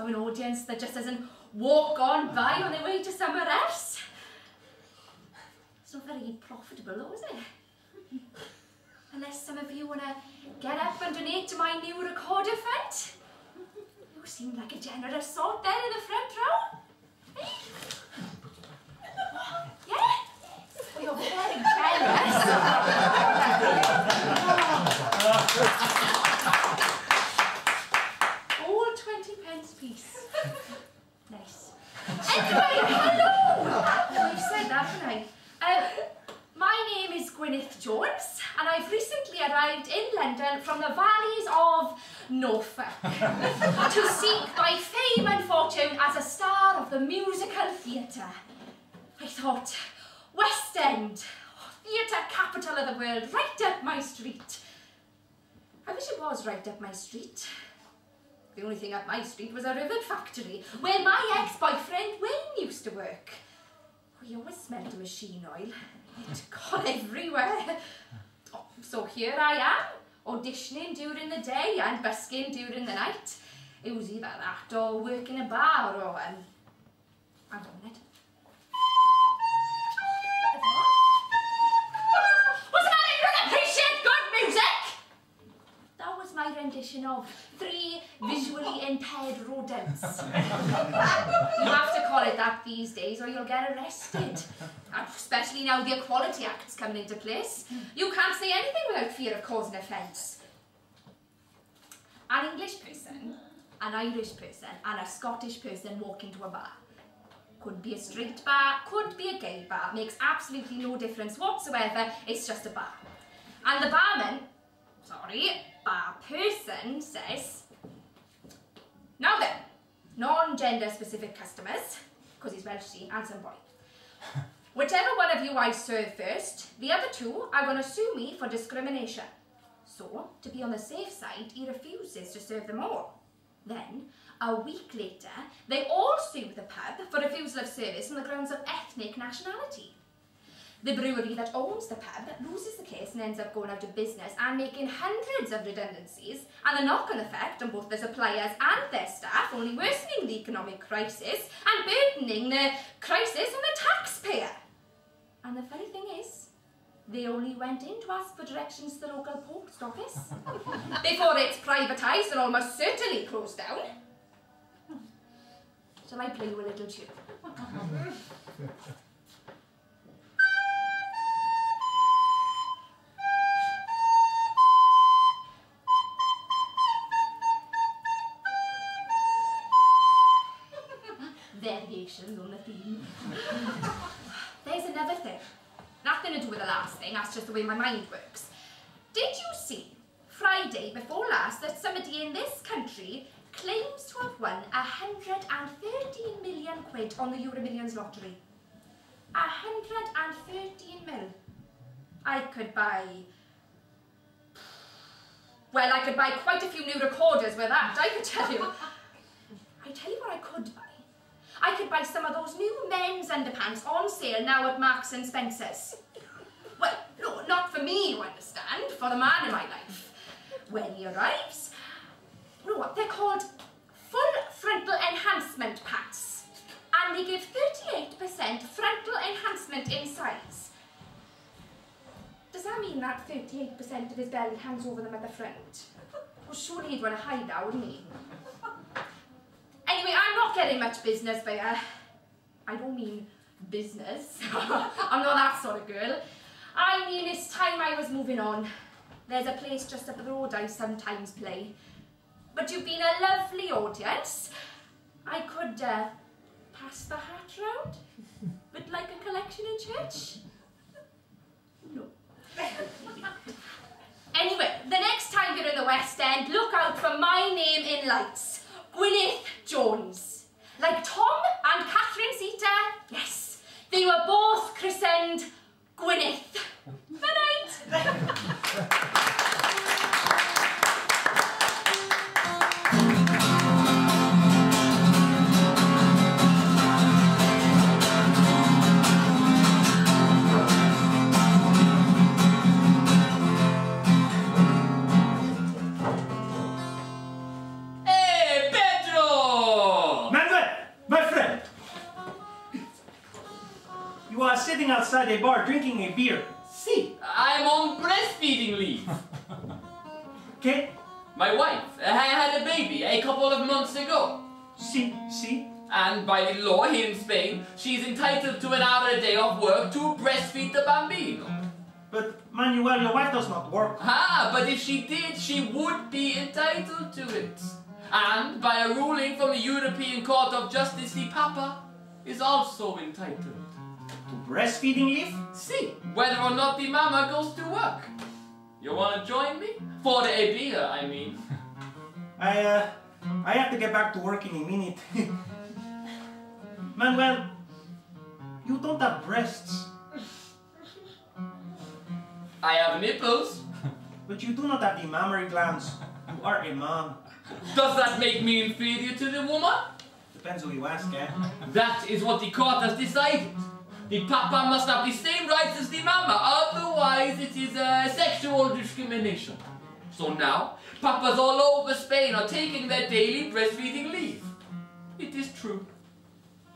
to an audience that just doesn't walk on by on their way to somewhere else. It's not very profitable though, is it? Unless some of you want to get up and donate to my new recorder fund. You seem like a generous sort there in the front row. Eh? Yeah? Well, you're very generous. All 20p piece. Nice. Anyway, hello! You've said that, haven't I? My name is Gwyneth Jones, and I've recently arrived in London from the valleys of Norfolk to seek my fame and fortune as a star of the musical theatre. I thought, West End, theatre capital of the world, right up my street. I wish it was right up my street. The only thing up my street was a rivet factory, where my ex-boyfriend Wayne used to work. We always smelled the machine oil. It got everywhere. Oh, so here I am, auditioning during the day and busking during the night. It was either that or work in a bar or hang on a minute. What's the matter? You don't appreciate good music? That was my rendition of 3 visually impaired rodents. You have to call it that these days or you'll get arrested. Especially now the Equality Act's coming into place. You can't say anything without fear of causing offence. An English person, an Irish person and a Scottish person walk into a bar. Could be a straight bar, could be a gay bar. Makes absolutely no difference whatsoever. It's just a bar. And the bar person says, now then, non-gender specific customers, because he's Welsh and some boy. Whichever one of you I serve first, the other 2 are going to sue me for discrimination. So, to be on the safe side, he refuses to serve them all. Then, a week later, they all sue the pub for refusal of service on the grounds of ethnic nationality. The brewery that owns the pub loses the case and ends up going out of business and making hundreds of redundancies, and the knock-on effect on both the suppliers and their staff only worsening the economic crisis and burdening the crisis on the taxpayer. And the funny thing is, they only went in to ask for directions to the local post office before it's privatised and almost certainly closed down. Shall I play you a little tune? Variations on the theme. There's another thing. Nothing to do with the last thing, that's just the way my mind works. Did you see, Friday before last, that somebody in this country claims to have won 113 million quid on the Euromillions lottery? 113 mil. I could buy quite a few new recorders with that, I could tell you. I tell you what I could buy. I could buy some of those new men's underpants on sale now at Marks and Spencer's. Well, no, not for me, you understand, for the man in my life. When he arrives, no, they're called full frontal enhancement pants. And they give 38% frontal enhancement in size. Does that mean that 38% of his belly hangs over them at the front? Well, surely he'd want to hide that, wouldn't he? Anyway, I'm not getting much business via. I don't mean business. I'm not that sort of girl. I mean, it's time I was moving on. There's a place just up the road I sometimes play. But you've been a lovely audience. I could pass the hat round, but like a collection in church. No. Anyway, the next time you're in the West End, look out for my name in lights. Gwyneth Jones. Like Tom and Catherine Zeta, yes, they were both christened Gwyneth. Good night. sitting outside a bar drinking a beer. See, I'm on breastfeeding leave. Okay? My wife had a baby a couple of months ago. See? And by the law here in Spain, she's entitled to an hour a day of work to breastfeed the bambino. But, Manuel, your wife does not work. Ah, but if she did, she would be entitled to it. And by a ruling from the European Court of Justice, the papa is also entitled. To breastfeeding leave? See, whether or not the mama goes to work. You wanna join me? For the beer, I mean. I have to get back to work in a minute. Manuel, you don't have breasts. I have nipples. But you do not have the mammary glands. You are a man. Does that make me inferior to the woman? Depends who you ask, eh? That is what the court has decided. The papa must have the same rights as the mama, otherwise it is sexual discrimination. So now, papas all over Spain are taking their daily breastfeeding leave. It is true.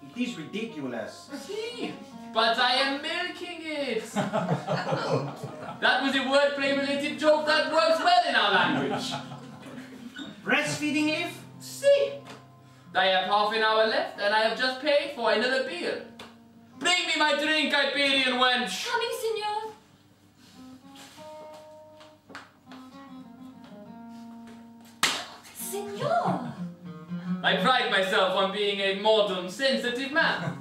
It is ridiculous. See, but I am milking it. That was a wordplay-related joke that works well in our language. Breastfeeding leave? See, I have half an hour left and I have just paid for another beer. Bring me my drink, Iberian wench. Coming, senor. Senor. I pride myself on being a modern, sensitive man.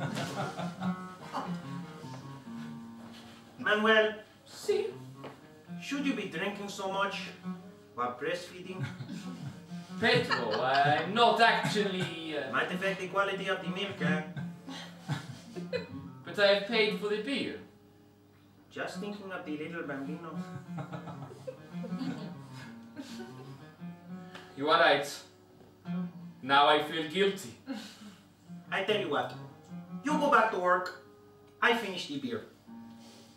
Manuel, See? should you be drinking so much while breastfeeding? Pedro, I'm not actually... Might affect the quality of the milk, eh? But I have paid for the beer. Just thinking of the little bambino. You are right. Now I feel guilty. I tell you what, you go back to work, I finish the beer.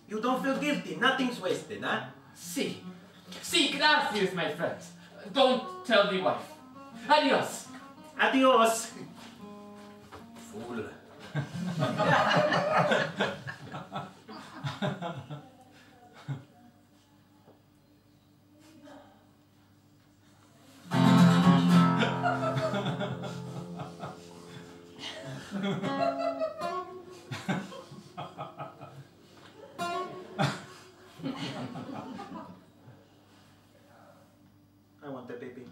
You don't feel guilty, nothing's wasted, huh? Si. Si, gracias, my friend. Don't tell the wife. Adios. Adios. Fool. I want a baby.